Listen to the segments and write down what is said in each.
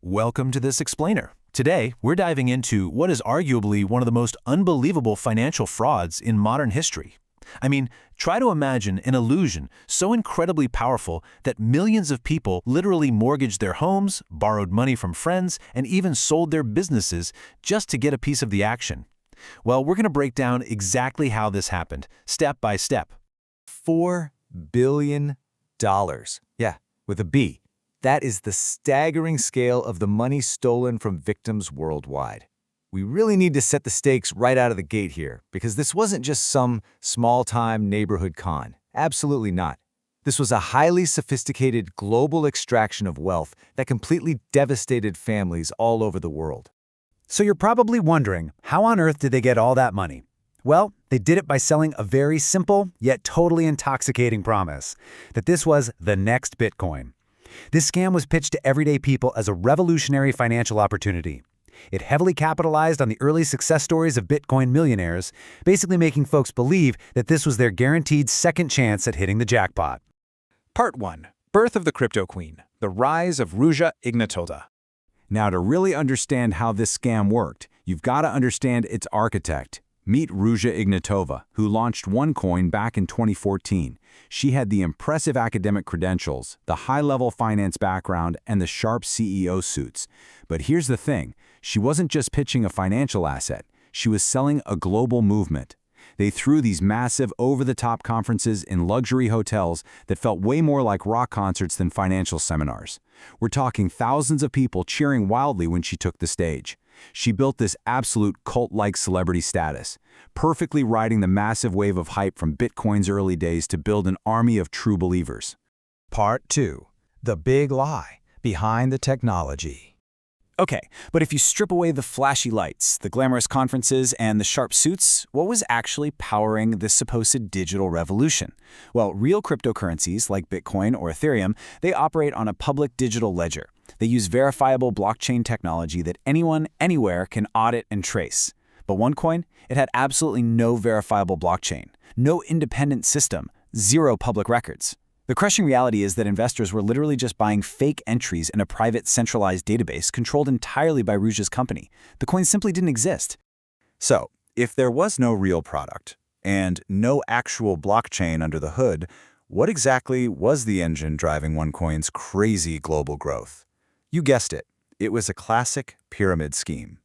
Welcome to this explainer. Today, we're diving into what is arguably one of the most unbelievable financial frauds in modern history. I mean, try to imagine an illusion so incredibly powerful that millions of people literally mortgaged their homes, borrowed money from friends, and even sold their businesses just to get a piece of the action. Well, we're going to break down exactly how this happened, step by step. $4 billion. Yeah, with a B. That is the staggering scale of the money stolen from victims worldwide. We really need to set the stakes right out of the gate here, because this wasn't just some small-time neighborhood con. Absolutely not. This was a highly sophisticated global extraction of wealth that completely devastated families all over the world. So you're probably wondering, how on earth did they get all that money? Well, they did it by selling a very simple, yet totally intoxicating promise, that this was the next Bitcoin. This scam was pitched to everyday people as a revolutionary financial opportunity. It heavily capitalized on the early success stories of Bitcoin millionaires, basically making folks believe that this was their guaranteed second chance at hitting the jackpot. Part 1. Birth of the Cryptoqueen, the rise of Ruja Ignatova. Now, to really understand how this scam worked, you've got to understand its architect. Meet Ruja Ignatova, who launched OneCoin back in 2014. She had the impressive academic credentials, the high-level finance background, and the sharp CEO suits. But here's the thing, she wasn't just pitching a financial asset, she was selling a global movement. They threw these massive, over-the-top conferences in luxury hotels that felt way more like rock concerts than financial seminars. We're talking thousands of people cheering wildly when she took the stage. She built this absolute cult-like celebrity status, perfectly riding the massive wave of hype from Bitcoin's early days to build an army of true believers. Part 2. The big lie behind the technology. Okay, but if you strip away the flashy lights, the glamorous conferences, and the sharp suits, what was actually powering this supposed digital revolution? Well, real cryptocurrencies like Bitcoin or Ethereum, they operate on a public digital ledger. They use verifiable blockchain technology that anyone, anywhere can audit and trace. But OneCoin, it had absolutely no verifiable blockchain, no independent system, zero public records. The crushing reality is that investors were literally just buying fake entries in a private centralized database controlled entirely by Ruja's company. The coin simply didn't exist. So, if there was no real product and no actual blockchain under the hood, what exactly was the engine driving OneCoin's crazy global growth? You guessed it, it was a classic pyramid scheme.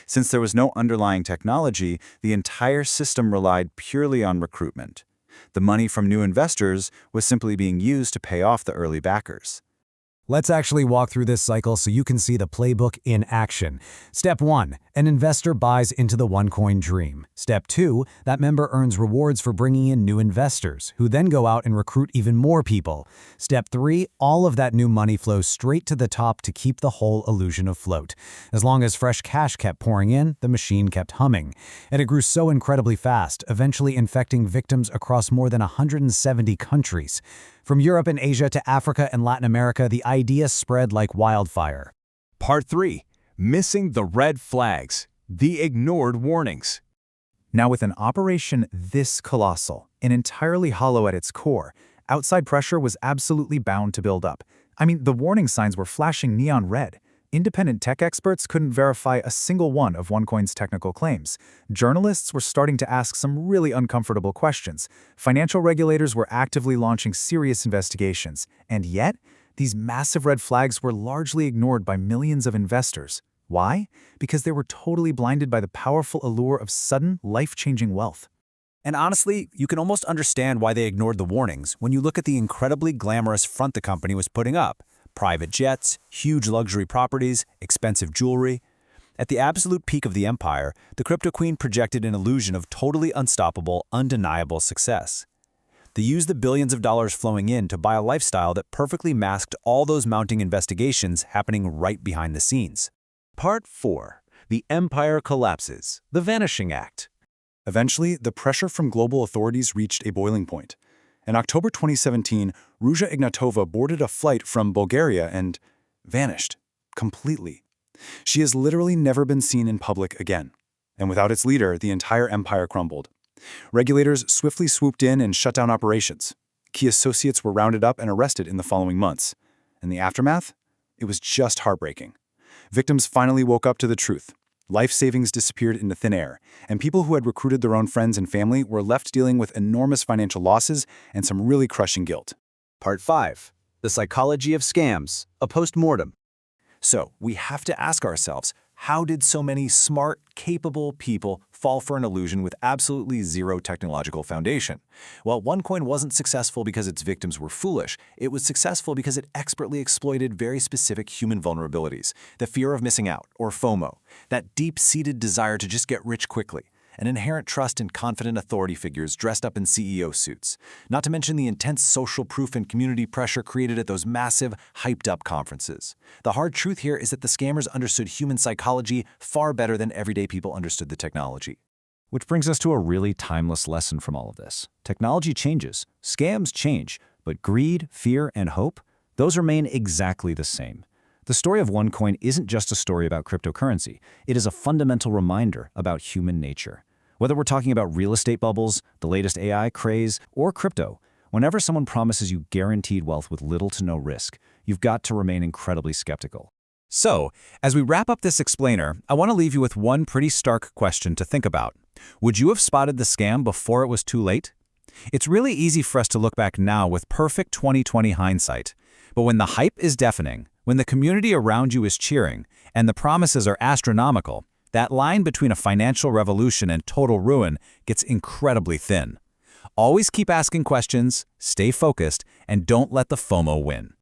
Since there was no underlying technology, the entire system relied purely on recruitment. The money from new investors was simply being used to pay off the early backers. Let's actually walk through this cycle so you can see the playbook in action. Step 1. An investor buys into the OneCoin dream. Step 2. That member earns rewards for bringing in new investors, who then go out and recruit even more people. Step 3. All of that new money flows straight to the top to keep the whole illusion afloat. As long as fresh cash kept pouring in, the machine kept humming. And it grew so incredibly fast, eventually infecting victims across more than 170 countries. From Europe and Asia to Africa and Latin America, the idea spread like wildfire. Part 3. Missing the red flags, the ignored warnings. Now, with an operation this colossal and entirely hollow at its core, outside pressure was absolutely bound to build up. I mean, the warning signs were flashing neon red. Independent tech experts couldn't verify a single one of OneCoin's technical claims. Journalists were starting to ask some really uncomfortable questions. Financial regulators were actively launching serious investigations. And yet, these massive red flags were largely ignored by millions of investors. Why? Because they were totally blinded by the powerful allure of sudden, life-changing wealth. And honestly, you can almost understand why they ignored the warnings when you look at the incredibly glamorous front the company was putting up. Private jets, huge luxury properties, expensive jewelry. At the absolute peak of the empire, the Cryptoqueen projected an illusion of totally unstoppable, undeniable success. They used the billions of dollars flowing in to buy a lifestyle that perfectly masked all those mounting investigations happening right behind the scenes. Part 4. The Empire Collapses, the Vanishing Act. Eventually, the pressure from global authorities reached a boiling point. In October 2017, Ruja Ignatova boarded a flight from Bulgaria and vanished completely. She has literally never been seen in public again. And without its leader, the entire empire crumbled. Regulators swiftly swooped in and shut down operations. Key associates were rounded up and arrested in the following months. In the aftermath, it was just heartbreaking. Victims finally woke up to the truth. Life savings disappeared into thin air, and people who had recruited their own friends and family were left dealing with enormous financial losses and some really crushing guilt. Part 5. The Psychology of Scams, a Post-Mortem. So, we have to ask ourselves, how did so many smart, capable people fall for an illusion with absolutely zero technological foundation? Well, OneCoin wasn't successful because its victims were foolish. It was successful because it expertly exploited very specific human vulnerabilities, the fear of missing out, or FOMO, that deep-seated desire to just get rich quickly, an inherent trust in confident authority figures dressed up in CEO suits, not to mention the intense social proof and community pressure created at those massive, hyped-up conferences. The hard truth here is that the scammers understood human psychology far better than everyday people understood the technology. Which brings us to a really timeless lesson from all of this. Technology changes, scams change, but greed, fear, and hope, those remain exactly the same. The story of OneCoin isn't just a story about cryptocurrency. It is a fundamental reminder about human nature. Whether we're talking about real estate bubbles, the latest AI craze, or crypto, whenever someone promises you guaranteed wealth with little to no risk, you've got to remain incredibly skeptical. So, as we wrap up this explainer, I want to leave you with one pretty stark question to think about. Would you have spotted the scam before it was too late? It's really easy for us to look back now with perfect 20/20 hindsight. But when the hype is deafening, when the community around you is cheering, and the promises are astronomical, that line between a financial revolution and total ruin gets incredibly thin. Always keep asking questions, stay focused, and don't let the FOMO win.